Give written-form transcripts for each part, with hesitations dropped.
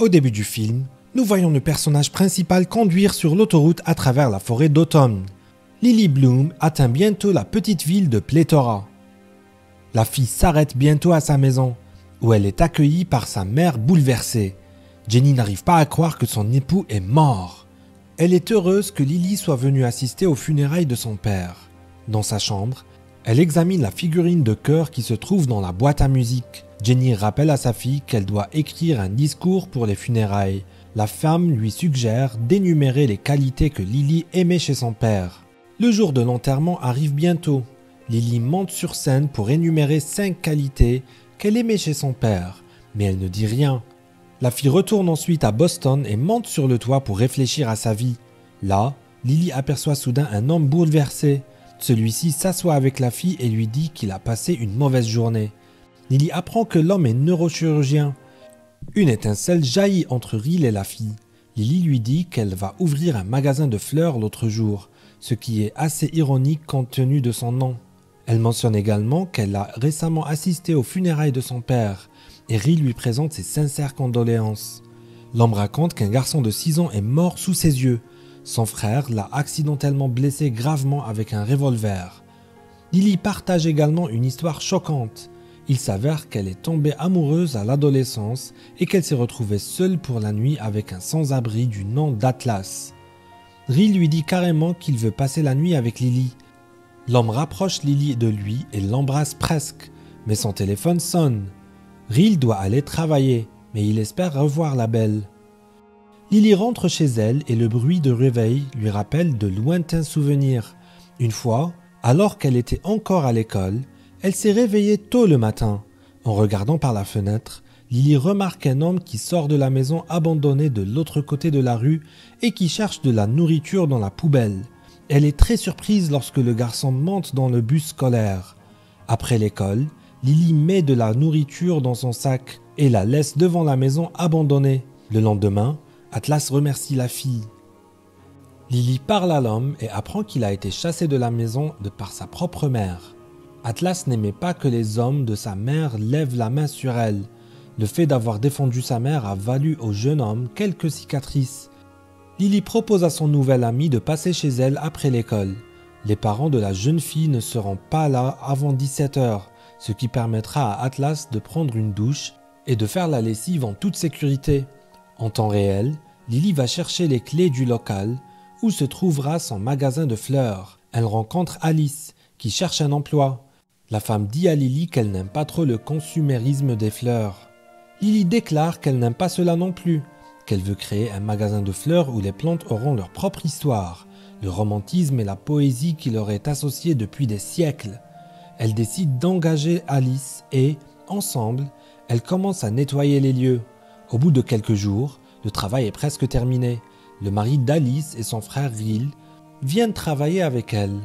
Au début du film, nous voyons le personnage principal conduire sur l'autoroute à travers la forêt d'automne. Lily Bloom atteint bientôt la petite ville de Plethora. La fille s'arrête bientôt à sa maison, où elle est accueillie par sa mère bouleversée. Jenny n'arrive pas à croire que son époux est mort. Elle est heureuse que Lily soit venue assister aux funérailles de son père. Dans sa chambre, elle examine la figurine de cœur qui se trouve dans la boîte à musique. Jenny rappelle à sa fille qu'elle doit écrire un discours pour les funérailles. La femme lui suggère d'énumérer les qualités que Lily aimait chez son père. Le jour de l'enterrement arrive bientôt. Lily monte sur scène pour énumérer 5 qualités qu'elle aimait chez son père, mais elle ne dit rien. La fille retourne ensuite à Boston et monte sur le toit pour réfléchir à sa vie. Là, Lily aperçoit soudain un homme bouleversé. Celui-ci s'assoit avec la fille et lui dit qu'il a passé une mauvaise journée. Lily apprend que l'homme est neurochirurgien. Une étincelle jaillit entre Ril et la fille. Lily lui dit qu'elle va ouvrir un magasin de fleurs l'autre jour, ce qui est assez ironique compte tenu de son nom. Elle mentionne également qu'elle a récemment assisté aux funérailles de son père, et Ril lui présente ses sincères condoléances. L'homme raconte qu'un garçon de 6 ans est mort sous ses yeux. Son frère l'a accidentellement blessé gravement avec un revolver. Lily partage également une histoire choquante. Il s'avère qu'elle est tombée amoureuse à l'adolescence et qu'elle s'est retrouvée seule pour la nuit avec un sans-abri du nom d'Atlas. Ril lui dit carrément qu'il veut passer la nuit avec Lily. L'homme rapproche Lily de lui et l'embrasse presque, mais son téléphone sonne. Ril doit aller travailler, mais il espère revoir la belle. Lily rentre chez elle et le bruit de réveil lui rappelle de lointains souvenirs. Une fois, alors qu'elle était encore à l'école, elle s'est réveillée tôt le matin. En regardant par la fenêtre, Lily remarque un homme qui sort de la maison abandonnée de l'autre côté de la rue et qui cherche de la nourriture dans la poubelle. Elle est très surprise lorsque le garçon monte dans le bus scolaire. Après l'école, Lily met de la nourriture dans son sac et la laisse devant la maison abandonnée. Le lendemain, Atlas remercie la fille. Lily parle à l'homme et apprend qu'il a été chassé de la maison de par sa propre mère. Atlas n'aimait pas que les hommes de sa mère lèvent la main sur elle. Le fait d'avoir défendu sa mère a valu au jeune homme quelques cicatrices. Lily propose à son nouvel ami de passer chez elle après l'école. Les parents de la jeune fille ne seront pas là avant 17 h, ce qui permettra à Atlas de prendre une douche et de faire la lessive en toute sécurité. En temps réel, Lily va chercher les clés du local où se trouvera son magasin de fleurs. Elle rencontre Alice, qui cherche un emploi. La femme dit à Lily qu'elle n'aime pas trop le consumérisme des fleurs. Lily déclare qu'elle n'aime pas cela non plus, qu'elle veut créer un magasin de fleurs où les plantes auront leur propre histoire, le romantisme et la poésie qui leur est associée depuis des siècles. Elle décide d'engager Alice et, ensemble, elles commencent à nettoyer les lieux. Au bout de quelques jours, le travail est presque terminé. Le mari d'Alice et son frère Ril viennent travailler avec elle.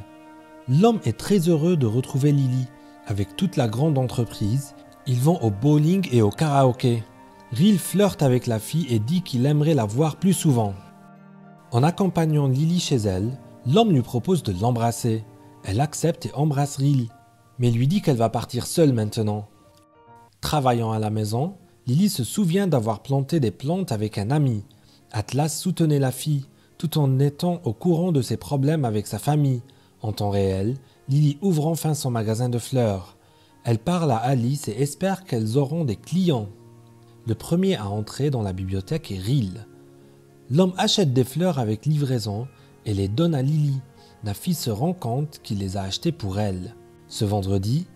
L'homme est très heureux de retrouver Lily. Avec toute la grande entreprise, ils vont au bowling et au karaoké. Ril flirte avec la fille et dit qu'il aimerait la voir plus souvent. En accompagnant Lily chez elle, l'homme lui propose de l'embrasser. Elle accepte et embrasse Ril, mais lui dit qu'elle va partir seule maintenant. Travaillant à la maison, Lily se souvient d'avoir planté des plantes avec un ami. Atlas soutenait la fille, tout en étant au courant de ses problèmes avec sa famille. En temps réel, Lily ouvre enfin son magasin de fleurs. Elle parle à Alice et espère qu'elles auront des clients. Le premier à entrer dans la bibliothèque est Ril. L'homme achète des fleurs avec livraison et les donne à Lily. La fille se rend compte qu'il les a achetées pour elle. Ce vendredi,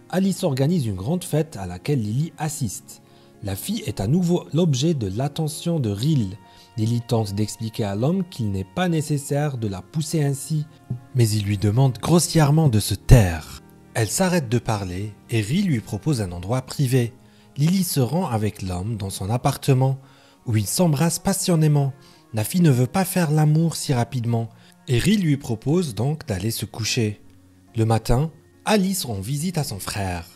Alice organise une grande fête à laquelle Lily assiste. La fille est à nouveau l'objet de l'attention de Ril. Lily tente d'expliquer à l'homme qu'il n'est pas nécessaire de la pousser ainsi, mais il lui demande grossièrement de se taire. Elle s'arrête de parler et Ril lui propose un endroit privé. Lily se rend avec l'homme dans son appartement où ils s'embrassent passionnément. La fille ne veut pas faire l'amour si rapidement et Ril lui propose donc d'aller se coucher. Le matin, Alice rend visite à son frère.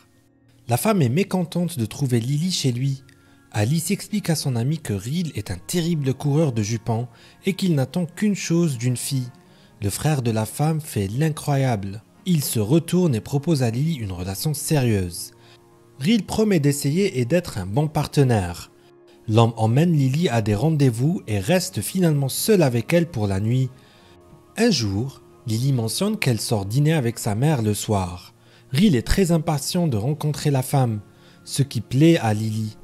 La femme est mécontente de trouver Lily chez lui. Alice explique à son ami que Ril est un terrible coureur de jupons et qu'il n'attend qu'une chose d'une fille. Le frère de la femme fait l'incroyable. Il se retourne et propose à Lily une relation sérieuse. Ril promet d'essayer et d'être un bon partenaire. L'homme emmène Lily à des rendez-vous et reste finalement seul avec elle pour la nuit. Un jour, Lily mentionne qu'elle sort dîner avec sa mère le soir. Ril est très impatient de rencontrer la femme, ce qui plaît à Lily.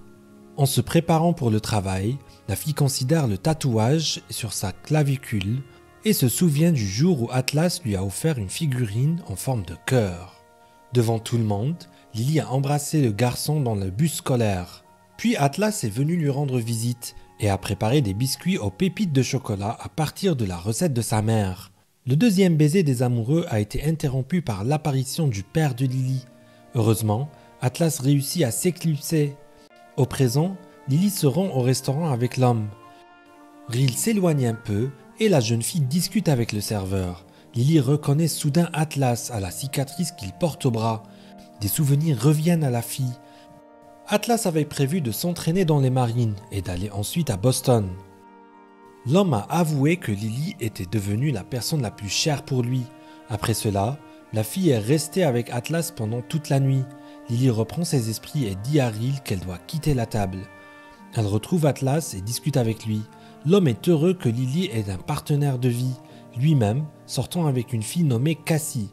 En se préparant pour le travail, la fille considère le tatouage sur sa clavicule et se souvient du jour où Atlas lui a offert une figurine en forme de cœur. Devant tout le monde, Lily a embrassé le garçon dans le bus scolaire. Puis Atlas est venu lui rendre visite et a préparé des biscuits aux pépites de chocolat à partir de la recette de sa mère. Le deuxième baiser des amoureux a été interrompu par l'apparition du père de Lily. Heureusement, Atlas réussit à s'éclipser. Au présent, Lily se rend au restaurant avec l'homme. Ril s'éloigne un peu et la jeune fille discute avec le serveur. Lily reconnaît soudain Atlas à la cicatrice qu'il porte au bras. Des souvenirs reviennent à la fille. Atlas avait prévu de s'entraîner dans les marines et d'aller ensuite à Boston. L'homme a avoué que Lily était devenue la personne la plus chère pour lui. Après cela, la fille est restée avec Atlas pendant toute la nuit. Lily reprend ses esprits et dit à Ril qu'elle doit quitter la table. Elle retrouve Atlas et discute avec lui. L'homme est heureux que Lily ait un partenaire de vie, lui-même sortant avec une fille nommée Cassie.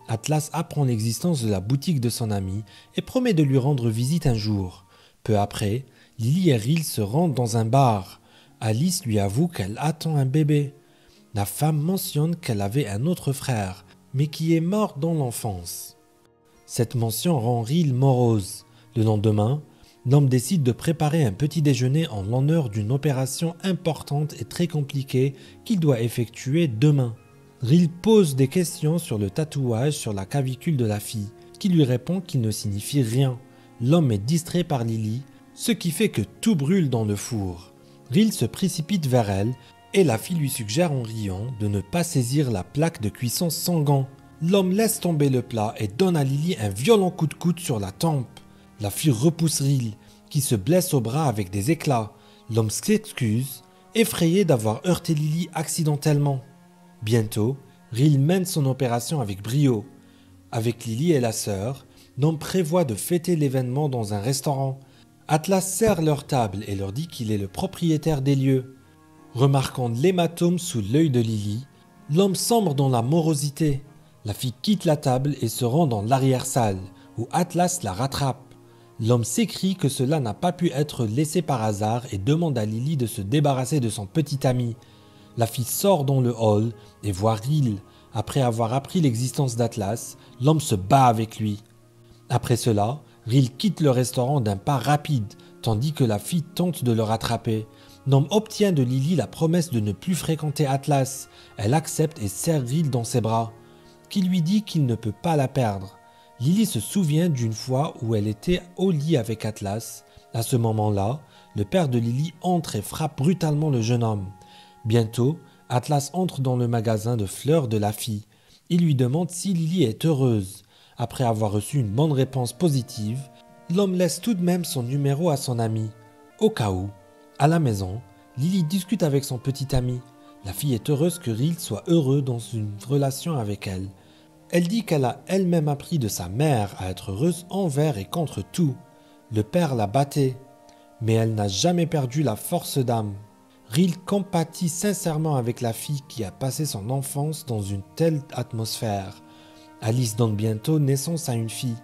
Atlas apprend l'existence de la boutique de son ami et promet de lui rendre visite un jour. Peu après, Lily et Ril se rendent dans un bar. Alice lui avoue qu'elle attend un bébé. La femme mentionne qu'elle avait un autre frère, mais qui est mort dans l'enfance. Cette mention rend Ril morose. Le lendemain, l'homme décide de préparer un petit déjeuner en l'honneur d'une opération importante et très compliquée qu'il doit effectuer demain. Ril pose des questions sur le tatouage sur la clavicule de la fille, qui lui répond qu'il ne signifie rien. L'homme est distrait par Lily, ce qui fait que tout brûle dans le four. Ril se précipite vers elle et la fille lui suggère en riant de ne pas saisir la plaque de cuisson sans gants. L'homme laisse tomber le plat et donne à Lily un violent coup de coude sur la tempe. La fille repousse Ril, qui se blesse au bras avec des éclats. L'homme s'excuse, effrayé d'avoir heurté Lily accidentellement. Bientôt, Ril mène son opération avec brio. Avec Lily et la sœur, l'homme prévoit de fêter l'événement dans un restaurant. Atlas sert leur table et leur dit qu'il est le propriétaire des lieux. Remarquant l'hématome sous l'œil de Lily, l'homme sombre dans la morosité. La fille quitte la table et se rend dans l'arrière-salle, où Atlas la rattrape. L'homme s'écrie que cela n'a pas pu être laissé par hasard et demande à Lily de se débarrasser de son petit ami. La fille sort dans le hall et voit Ril. Après avoir appris l'existence d'Atlas, l'homme se bat avec lui. Après cela, Ril quitte le restaurant d'un pas rapide, tandis que la fille tente de le rattraper. L'homme obtient de Lily la promesse de ne plus fréquenter Atlas. Elle accepte et serre Ril dans ses bras, qui lui dit qu'il ne peut pas la perdre. Lily se souvient d'une fois où elle était au lit avec Atlas. À ce moment-là, le père de Lily entre et frappe brutalement le jeune homme. Bientôt, Atlas entre dans le magasin de fleurs de la fille. Il lui demande si Lily est heureuse. Après avoir reçu une bonne réponse positive, l'homme laisse tout de même son numéro à son ami. Au cas où, à la maison, Lily discute avec son petit ami. La fille est heureuse que Ril soit heureux dans une relation avec elle. Elle dit qu'elle a elle-même appris de sa mère à être heureuse envers et contre tout. Le père la battait, mais elle n'a jamais perdu la force d'âme. Ril compatit sincèrement avec la fille qui a passé son enfance dans une telle atmosphère. Alice donne bientôt naissance à une fille.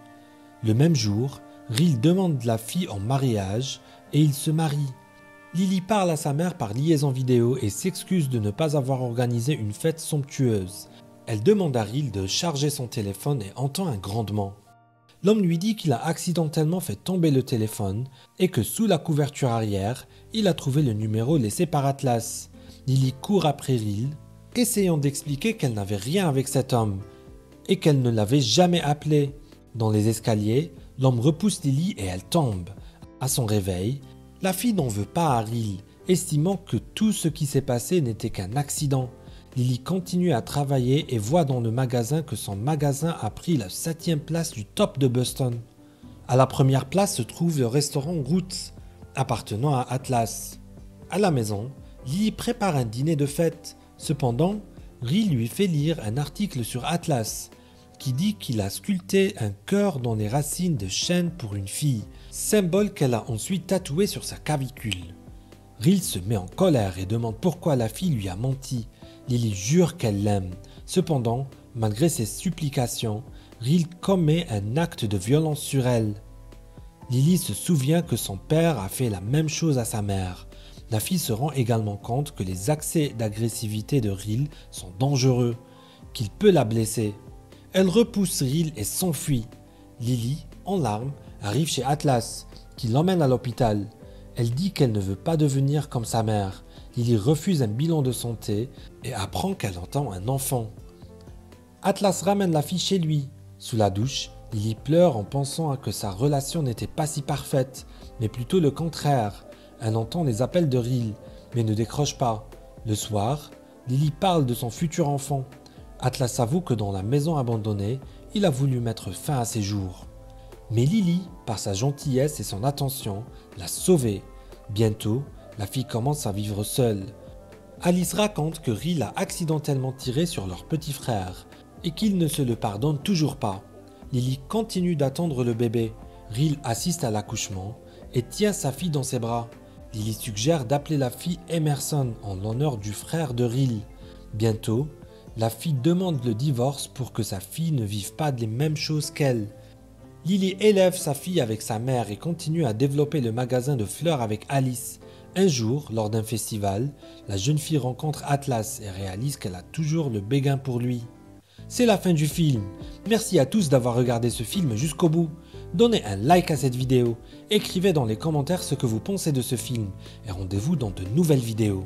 Le même jour, Ril demande la fille en mariage et ils se marient. Lily parle à sa mère par liaison vidéo et s'excuse de ne pas avoir organisé une fête somptueuse. Elle demande à Ril de charger son téléphone et entend un grondement. L'homme lui dit qu'il a accidentellement fait tomber le téléphone et que sous la couverture arrière, il a trouvé le numéro laissé par Atlas. Lily court après Ril, essayant d'expliquer qu'elle n'avait rien avec cet homme et qu'elle ne l'avait jamais appelé. Dans les escaliers, l'homme repousse Lily et elle tombe. À son réveil, la fille n'en veut pas à Ril, estimant que tout ce qui s'est passé n'était qu'un accident. Lily continue à travailler et voit dans le magasin que son magasin a pris la 7e place du top de Boston. À la première place se trouve le restaurant Roots, appartenant à Atlas. À la maison, Lily prépare un dîner de fête. Cependant, Ril lui fait lire un article sur Atlas, qui dit qu'il a sculpté un cœur dans les racines de chêne pour une fille, symbole qu'elle a ensuite tatoué sur sa clavicule. Ril se met en colère et demande pourquoi la fille lui a menti. Lily jure qu'elle l'aime. Cependant, malgré ses supplications, Ril commet un acte de violence sur elle. Lily se souvient que son père a fait la même chose à sa mère. La fille se rend également compte que les accès d'agressivité de Ril sont dangereux, qu'il peut la blesser. Elle repousse Ril et s'enfuit. Lily, en larmes, arrive chez Atlas, qui l'emmène à l'hôpital. Elle dit qu'elle ne veut pas devenir comme sa mère. Lily refuse un bilan de santé et apprend qu'elle entend un enfant. Atlas ramène la fille chez lui. Sous la douche, Lily pleure en pensant que sa relation n'était pas si parfaite, mais plutôt le contraire. Elle entend les appels de Ril, mais ne décroche pas. Le soir, Lily parle de son futur enfant. Atlas avoue que dans la maison abandonnée, il a voulu mettre fin à ses jours. Mais Lily, par sa gentillesse et son attention, l'a sauvée. Bientôt, la fille commence à vivre seule. Alice raconte que Ril a accidentellement tiré sur leur petit frère et qu'il ne se le pardonne toujours pas. Lily continue d'attendre le bébé. Ril assiste à l'accouchement et tient sa fille dans ses bras. Lily suggère d'appeler la fille Emerson en l'honneur du frère de Ril. Bientôt, la fille demande le divorce pour que sa fille ne vive pas les mêmes choses qu'elle. Lily élève sa fille avec sa mère et continue à développer le magasin de fleurs avec Alice. Un jour, lors d'un festival, la jeune fille rencontre Atlas et réalise qu'elle a toujours le béguin pour lui. C'est la fin du film. Merci à tous d'avoir regardé ce film jusqu'au bout. Donnez un like à cette vidéo, écrivez dans les commentaires ce que vous pensez de ce film et rendez-vous dans de nouvelles vidéos.